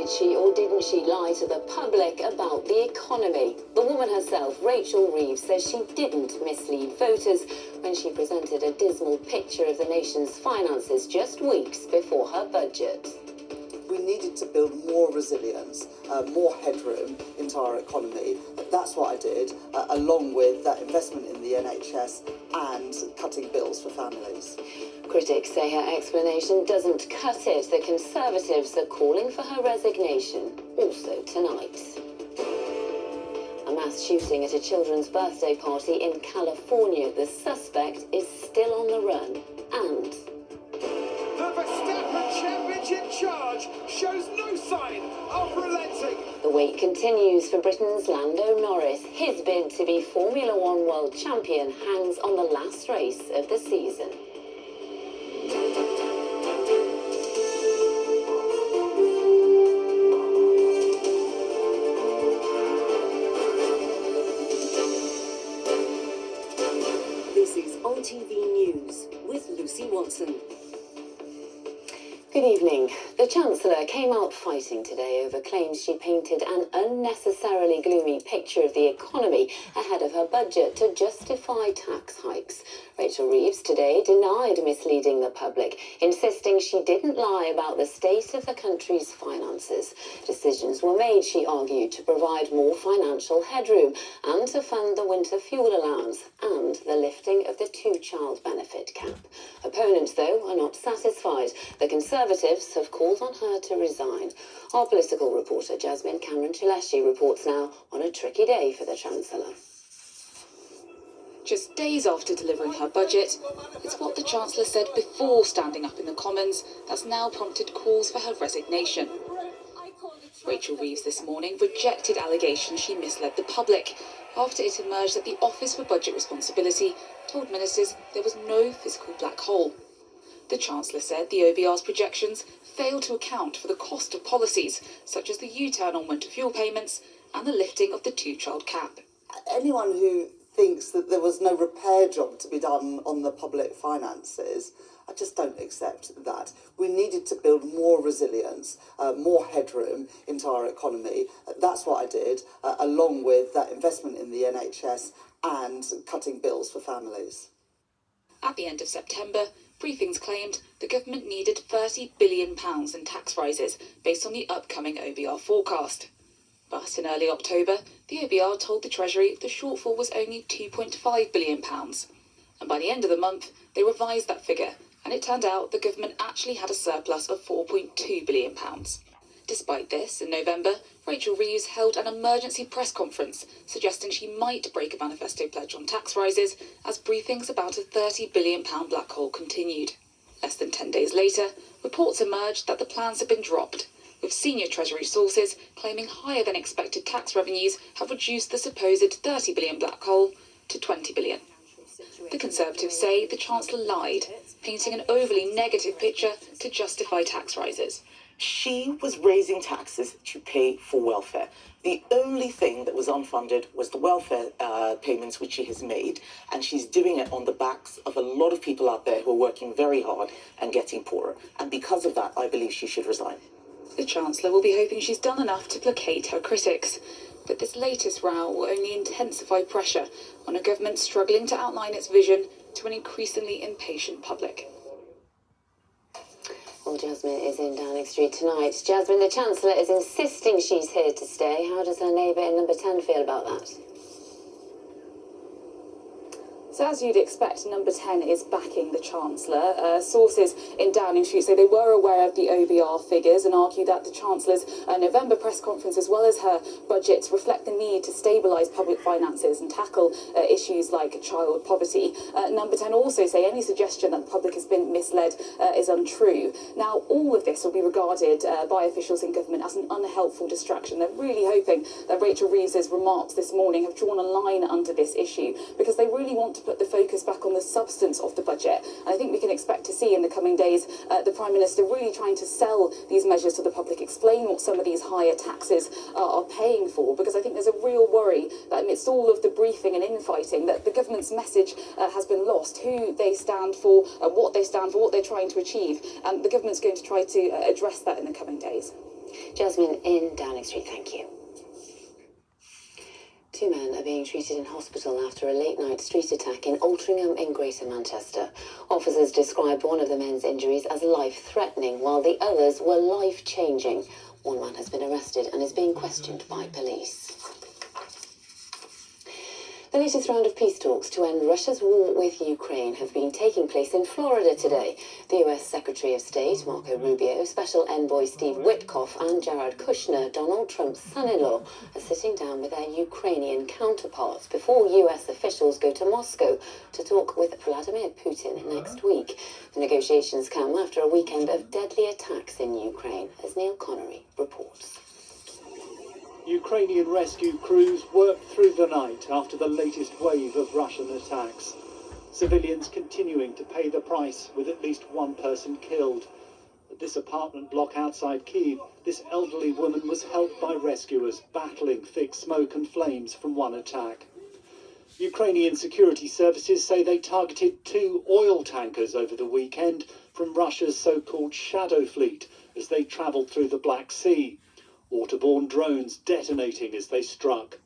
Did she or didn't she lie to the public about the economy? The woman herself, Rachel Reeves, says she didn't mislead voters when she presented a dismal picture of the nation's finances just weeks before her budget. We needed to build more resilience, more headroom into our economy. That's what I did, along with that investment in the NHS and cutting bills for families. Critics say her explanation doesn't cut it. The Conservatives are calling for her resignation, also tonight. A mass shooting at a children's birthday party in California. The suspect is still on the run. And the Verstappen championship charge shows no sign of relenting. The wait continues for Britain's Lando Norris. His bid to be Formula One world champion hangs on the last race of the season. This is ITV News with Lucy Watson. Good evening. The Chancellor came out fighting today over claims she painted an unnecessarily gloomy picture of the economy ahead of her budget to justify tax hikes. Rachel Reeves today denied misleading the public, insisting she didn't lie about the state of the country's finances. Decisions were made, she argued, to provide more financial headroom and to fund the winter fuel allowance and the lifting of the two-child benefit cap. Opponents, though, are not satisfied. The Conservatives have called on her to resign. Our political reporter Jasmine Cameron-Chileshi reports now on a tricky day for the Chancellor. Just days after delivering her budget, it's what the Chancellor said before standing up in the Commons that's now prompted calls for her resignation. Rachel Reeves this morning rejected allegations she misled the public after it emerged that the Office for Budget Responsibility told ministers there was no physical black hole. The Chancellor said the OBR's projections failed to account for the cost of policies such as the U-turn on winter fuel payments and the lifting of the two-child cap. Anyone who thinks that there was no repair job to be done on the public finances, I just don't accept that. We needed to build more resilience, more headroom into our economy. That's what I did, along with that investment in the NHS and cutting bills for families. At the end of September, briefings claimed the government needed £30 billion in tax rises based on the upcoming OBR forecast. But in early October, the OBR told the Treasury the shortfall was only £2.5 billion. And by the end of the month, they revised that figure, and it turned out the government actually had a surplus of £4.2 billion. Despite this, in November, Rachel Reeves held an emergency press conference suggesting she might break a manifesto pledge on tax rises as briefings about a £30 billion black hole continued. Less than 10 days later, reports emerged that the plans had been dropped, with senior Treasury sources claiming higher than expected tax revenues have reduced the supposed £30 billion black hole to £20 billion. The Conservatives say the Chancellor lied, painting an overly negative picture to justify tax rises. She was raising taxes to pay for welfare. The only thing that was unfunded was the welfare payments which she has made, and she's doing it on the backs of a lot of people out there who are working very hard and getting poorer. And because of that, I believe she should resign. The Chancellor will be hoping she's done enough to placate her critics. But this latest row will only intensify pressure on a government struggling to outline its vision to an increasingly impatient public. Well, Jasmine is in Downing Street tonight. Jasmine, the Chancellor is insisting she's here to stay. How does her neighbour in number 10 feel about that? So as you'd expect, number 10 is backing the Chancellor. Sources in Downing Street say they were aware of the OBR figures and argue that the Chancellor's November press conference, as well as her budget, reflect the need to stabilise public finances and tackle issues like child poverty. Number 10 also say any suggestion that the public has been misled is untrue. Now, all of this will be regarded by officials in government as an unhelpful distraction. They're really hoping that Rachel Reeves's remarks this morning have drawn a line under this issue, because they really want to put the focus back on the substance of the budget. And I think we can expect to see in the coming days the Prime Minister really trying to sell these measures to the public, explain what some of these higher taxes are paying for, because I think there's a real worry that amidst all of the briefing and infighting that the government's message has been lost, who they stand for, what they stand for, what they're trying to achieve. And the government's going to try to address that in the coming days. Jasmine in Downing Street, thank you. Two men are being treated in hospital after a late-night street attack in Altrincham in Greater Manchester. Officers described one of the men's injuries as life-threatening, while the others were life-changing. One man has been arrested and is being questioned by police. The latest round of peace talks to end Russia's war with Ukraine have been taking place in Florida today. The US Secretary of State, Marco Rubio, Special Envoy Steve Witkoff and Jared Kushner, Donald Trump's son-in-law, are sitting down with their Ukrainian counterparts before US officials go to Moscow to talk with Vladimir Putin next week. The negotiations come after a weekend of deadly attacks in Ukraine, as Neil Connery reports. Ukrainian rescue crews worked through the night after the latest wave of Russian attacks. Civilians continuing to pay the price, with at least one person killed. At this apartment block outside Kyiv, this elderly woman was helped by rescuers battling thick smoke and flames from one attack. Ukrainian security services say they targeted 2 oil tankers over the weekend from Russia's so-called shadow fleet as they travelled through the Black Sea. Waterborne drones detonating as they struck.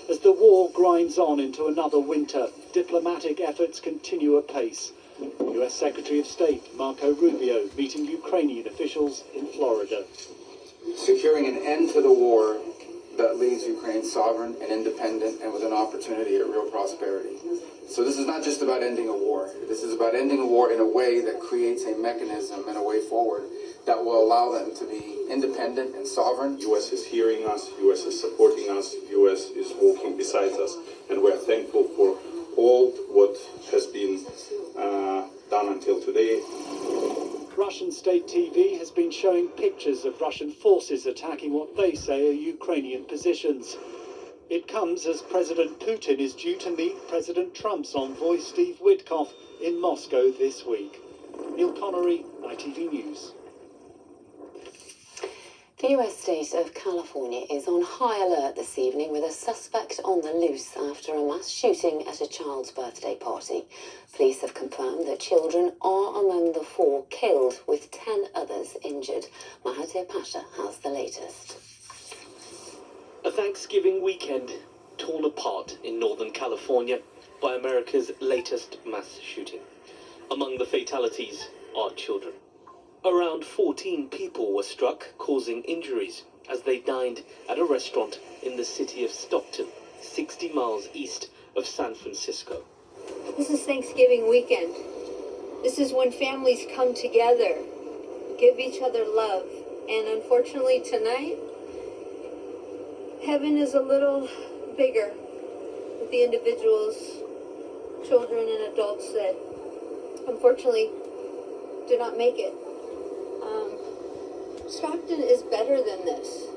As the war grinds on into another winter, diplomatic efforts continue apace. US Secretary of State Marco Rubio meeting Ukrainian officials in Florida. Securing an end to the war that leaves Ukraine sovereign and independent and with an opportunity at real prosperity. So this is not just about ending a war. This is about ending a war in a way that creates a mechanism and a way forward that will allow them to be independent and sovereign. U.S. is hearing us, U.S. is supporting us, U.S. is walking beside us, and we're thankful for all what has been done until today. Russian state TV has been showing pictures of Russian forces attacking what they say are Ukrainian positions. It comes as President Putin is due to meet President Trump's envoy Steve Witkoff in Moscow this week. Neil Connery, ITV News. The US state of California is on high alert this evening with a suspect on the loose after a mass shooting at a child's birthday party. Police have confirmed that children are among the 4 killed, with 10 others injured. Mahathir Pasha has the latest. A Thanksgiving weekend torn apart in Northern California by America's latest mass shooting. Among the fatalities are children. Around 14 people were struck, causing injuries as they dined at a restaurant in the city of Stockton, 60 miles east of San Francisco. This is Thanksgiving weekend. This is when families come together, give each other love. And unfortunately tonight, heaven is a little bigger with the individuals, children and adults that unfortunately did not make it. Stockton is better than this.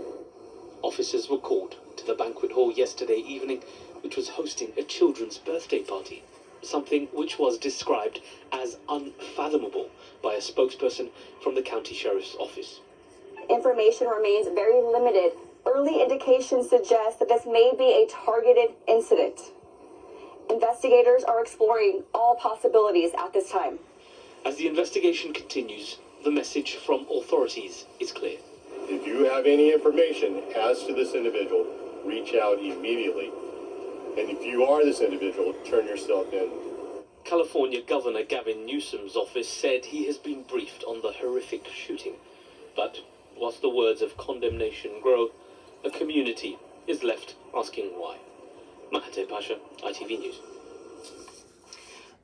Officers were called to the banquet hall yesterday evening, which was hosting a children's birthday party, something which was described as unfathomable by a spokesperson from the county sheriff's office. Information remains very limited. Early indications suggest that this may be a targeted incident. Investigators are exploring all possibilities at this time. As the investigation continues, the message from authorities is clear. If you have any information as to this individual, reach out immediately. And if you are this individual, turn yourself in. California Governor Gavin Newsom's office said he has been briefed on the horrific shooting. But whilst the words of condemnation grow, a community is left asking why. Mahathir Pasha, ITV News.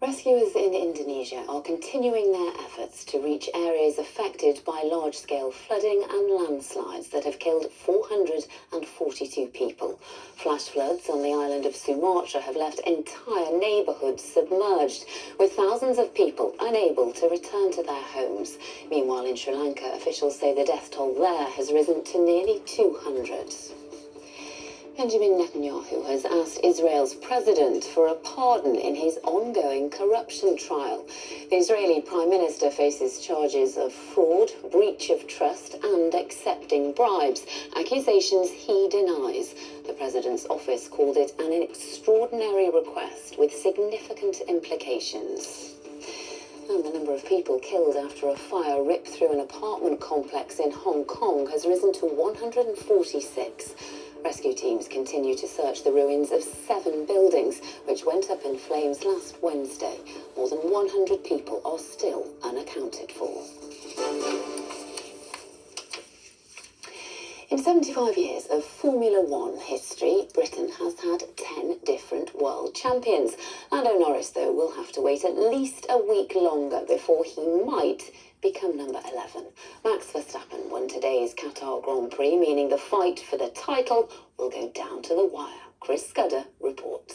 Rescuers in Indonesia are continuing their efforts to reach areas affected by large-scale flooding and landslides that have killed 442 people. Flash floods on the island of Sumatra have left entire neighbourhoods submerged, with thousands of people unable to return to their homes. Meanwhile, in Sri Lanka, officials say the death toll there has risen to nearly 200. Benjamin Netanyahu has asked Israel's president for a pardon in his ongoing corruption trial. The Israeli Prime Minister faces charges of fraud, breach of trust and accepting bribes, accusations he denies. The president's office called it an extraordinary request with significant implications. And the number of people killed after a fire ripped through an apartment complex in Hong Kong has risen to 146. Rescue teams continue to search the ruins of 7 buildings, which went up in flames last Wednesday. More than 100 people are still unaccounted for. In 75 years of Formula One history, Britain has had 10 different world champions. Lando Norris, though, will have to wait at least a week longer before he might become number 11. Max Verstappen won today's Qatar Grand Prix, meaning the fight for the title will go down to the wire. Chris Scudder reports.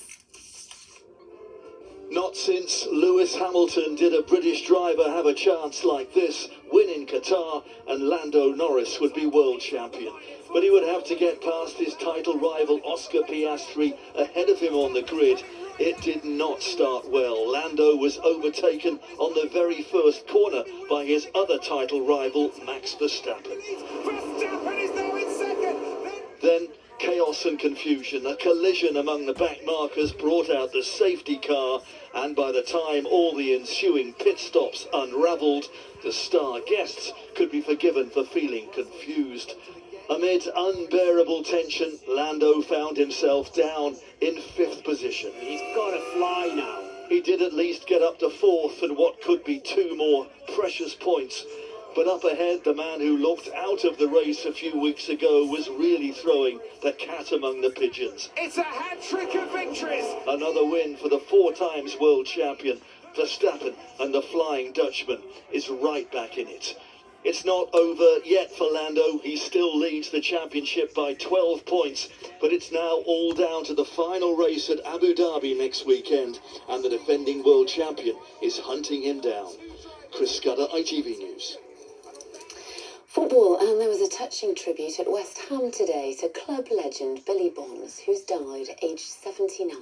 Not since Lewis Hamilton did a British driver have a chance like this, win in Qatar, and Lando Norris would be world champion. But he would have to get past his title rival Oscar Piastri ahead of him on the grid. It did not start well. Lando was overtaken on the very first corner by his other title rival, Max Verstappen. Verstappen is now in second. Then chaos and confusion. A collision among the back markers brought out the safety car, and by the time all the ensuing pit stops unravelled, the star guests could be forgiven for feeling confused. Amid unbearable tension, Lando found himself down in 5th position. He's got to fly now. He did at least get up to 4th and what could be 2 more precious points. But up ahead, the man who looked out of the race a few weeks ago was really throwing the cat among the pigeons. It's a hat-trick of victories. Another win for the 4 times world champion. Verstappen, and the Flying Dutchman is right back in it. It's not over yet for Lando. He still leads the championship by 12 points, but it's now all down to the final race at Abu Dhabi next weekend, and the defending world champion is hunting him down. Chris Scudder, ITV News. Football, and there was a touching tribute at West Ham today to club legend Billy Bonds, who's died aged 79.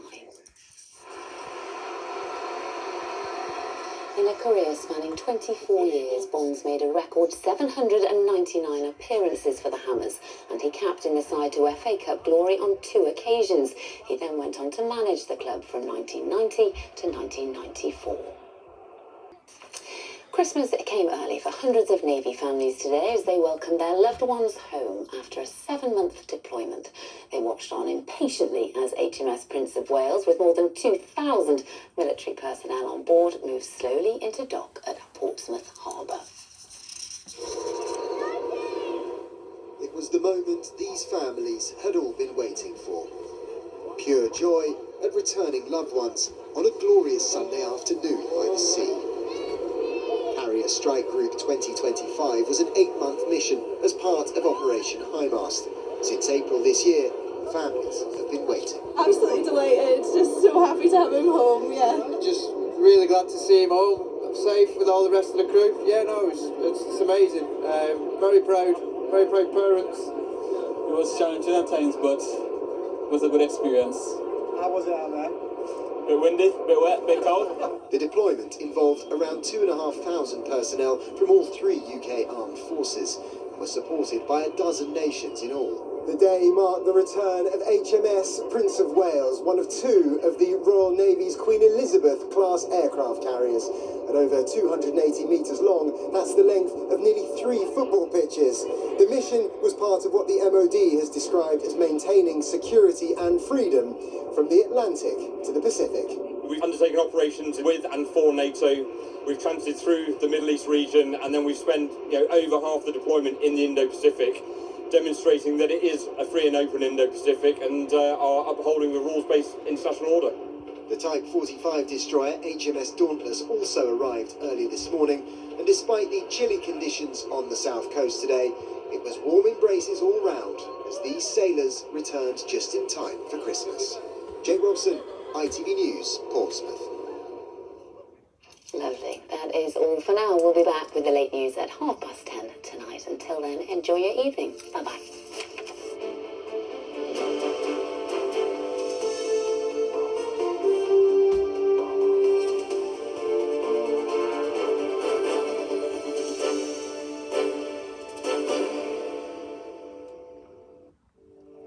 In a career spanning 24 years, Bonds made a record 799 appearances for the Hammers, and he captained the side to FA Cup glory on 2 occasions. He then went on to manage the club from 1990 to 1994. Christmas came early for hundreds of Navy families today as they welcomed their loved ones home after a 7-month deployment. They watched on impatiently as HMS Prince of Wales, with more than 2,000 military personnel on board, moved slowly into dock at Portsmouth Harbour. It was the moment these families had all been waiting for. Pure joy at returning loved ones on a glorious Sunday afternoon by the sea. Harrier Strike Group 2025 was an 8-month mission as part of Operation Highmast. Since April this year, families have been waiting. Absolutely delighted, just so happy to have him home, yeah. Just really glad to see him home, safe with all the rest of the crew. Yeah, no, it's amazing. Very proud parents. It was challenging at times, but it was a good experience. How was it out there? Bit windy, bit wet, bit cold. The deployment involved around 2,500 personnel from all 3 UK armed forces and was supported by a dozen nations in all. The day marked the return of HMS Prince of Wales, one of 2 of the Royal Navy's Queen Elizabeth class aircraft carriers. At over 280 metres long, that's the length of nearly 3 football pitches. The mission was part of what the MOD has described as maintaining security and freedom from the Atlantic to the Pacific. We've undertaken operations with and for NATO. We've transited through the Middle East region, and then we've spent over half the deployment in the Indo-Pacific, demonstrating that it is a free and open Indo-Pacific and are upholding the rules-based international order. The Type 45 destroyer HMS Dauntless also arrived early this morning, and despite the chilly conditions on the south coast today, it was warm embraces all round as these sailors returned just in time for Christmas. Jake Robson, ITV News, Portsmouth. Lovely. That is all for now. We'll be back with the late news at 10:30 tonight. Until then, enjoy your evening. Bye-bye.